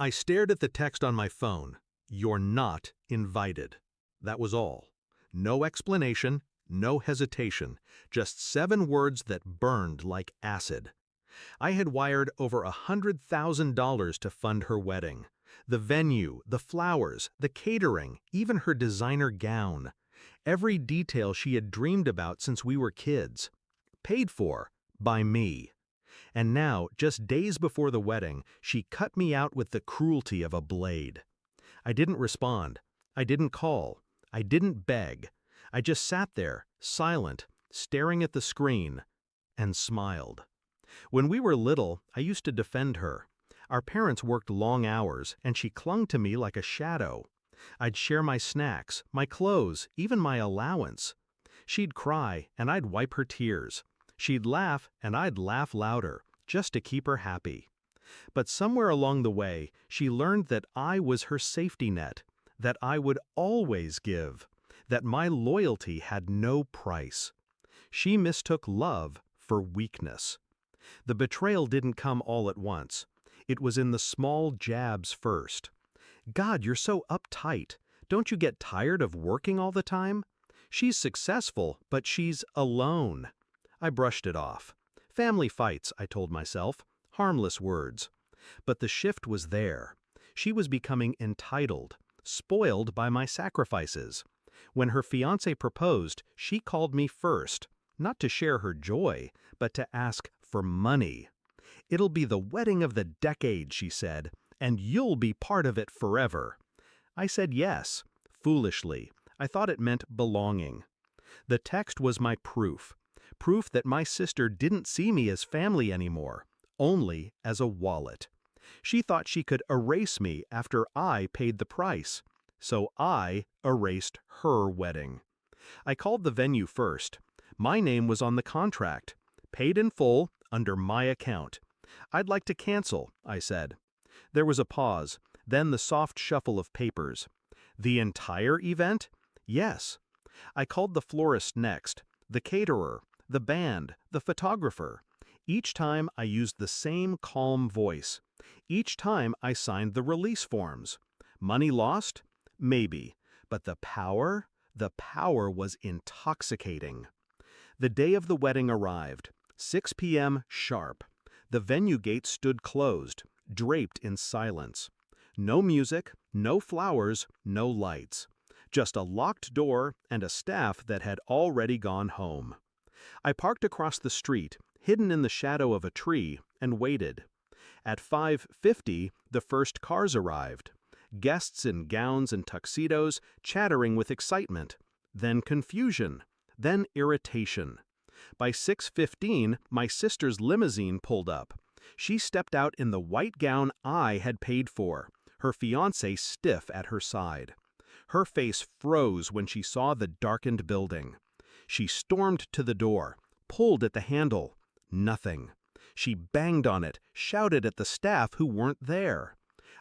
I stared at the text on my phone. You're not invited. That was all. No explanation, no hesitation, just 7 words that burned like acid. I had wired over $100,000 to fund her wedding. The venue, the flowers, the catering, even her designer gown. Every detail she had dreamed about since we were kids. Paid for by me. And now, just days before the wedding, she cut me out with the cruelty of a blade. I didn't respond. I didn't call. I didn't beg. I just sat there, silent, staring at the screen, and smiled. When we were little, I used to defend her. Our parents worked long hours, and she clung to me like a shadow. I'd share my snacks, my clothes, even my allowance. She'd cry, and I'd wipe her tears. She'd laugh, and I'd laugh louder, just to keep her happy. But somewhere along the way, she learned that I was her safety net, that I would always give, that my loyalty had no price. She mistook love for weakness. The betrayal didn't come all at once. It was in the small jabs first. God, you're so uptight. Don't you get tired of working all the time? She's successful, but she's alone. I brushed it off. Family fights, I told myself. Harmless words. But the shift was there. She was becoming entitled, spoiled by my sacrifices. When her fiancé proposed, she called me first, not to share her joy, but to ask for money. "It'll be the wedding of the decade," she said, "and you'll be part of it forever." I said yes, foolishly. I thought it meant belonging. The text was my proof that my sister didn't see me as family anymore, only as a wallet. She thought she could erase me after I paid the price, so I erased her wedding. I called the venue first. My name was on the contract, paid in full, under my account. "I'd like to cancel," I said. There was a pause, then the soft shuffle of papers. The entire event? Yes. I called the florist next, the caterer, the band, the photographer. Each time I used the same calm voice. Each time I signed the release forms. Money lost? Maybe. But the power was intoxicating. The day of the wedding arrived, 6 p.m. sharp. The venue gate stood closed, draped in silence. No music, no flowers, no lights. Just a locked door and a staff that had already gone home. I parked across the street, hidden in the shadow of a tree, and waited. At 5:50, the first cars arrived. Guests in gowns and tuxedos, chattering with excitement. Then confusion. Then irritation. By 6:15, my sister's limousine pulled up. She stepped out in the white gown I had paid for, her fiancé stiff at her side. Her face froze when she saw the darkened building. She stormed to the door, pulled at the handle. Nothing. She banged on it, shouted at the staff who weren't there.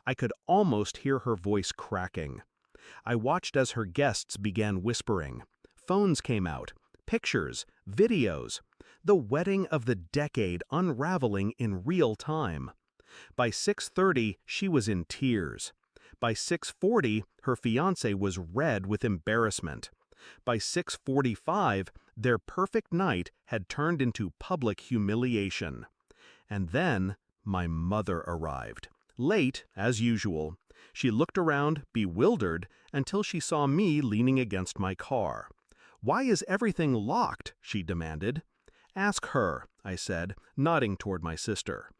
I could almost hear her voice cracking. I watched as her guests began whispering. Phones came out. Pictures, videos. The wedding of the decade unraveling in real time. By 6:30, she was in tears. By 6:40, her fiancé was red with embarrassment. By 6:45, their perfect night had turned into public humiliation. And then, my mother arrived. Late, as usual. She looked around, bewildered, until she saw me leaning against my car. "Why is everything locked?" she demanded. "Ask her," I said, nodding toward my sister.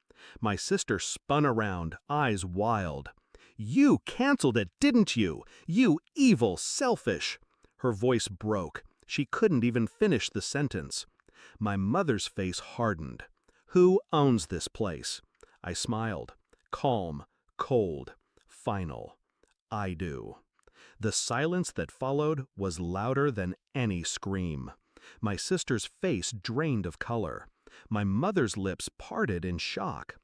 My sister spun around, eyes wild. "You canceled it, didn't you? You evil, selfish!" Her voice broke. She couldn't even finish the sentence. My mother's face hardened. "Who owns this place?" I smiled. Calm, cold, final. "I do." The silence that followed was louder than any scream. My sister's face drained of color. My mother's lips parted in shock.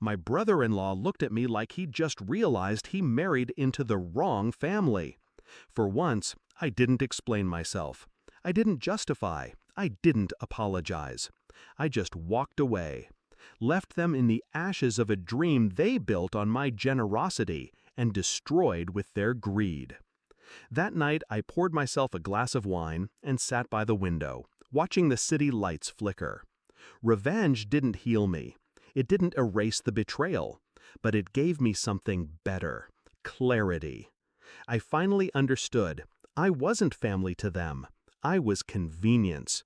My brother-in-law looked at me like he'd just realized he married into the wrong family. For once, I didn't explain myself. I didn't justify. I didn't apologize. I just walked away. left them in the ashes of a dream they built on my generosity and destroyed with their greed. That night, I poured myself a glass of wine and sat by the window, watching the city lights flicker. Revenge didn't heal me. It didn't erase the betrayal, but it gave me something better: clarity. I finally understood I wasn't family to them. I was convenience.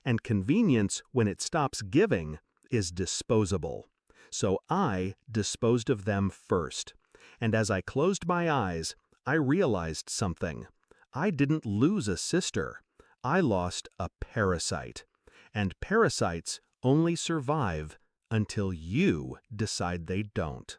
And convenience, when it stops giving, is disposable. So I disposed of them first. And as I closed my eyes, I realized something. I didn't lose a sister. I lost a parasite. And parasites only survive until you decide they don't.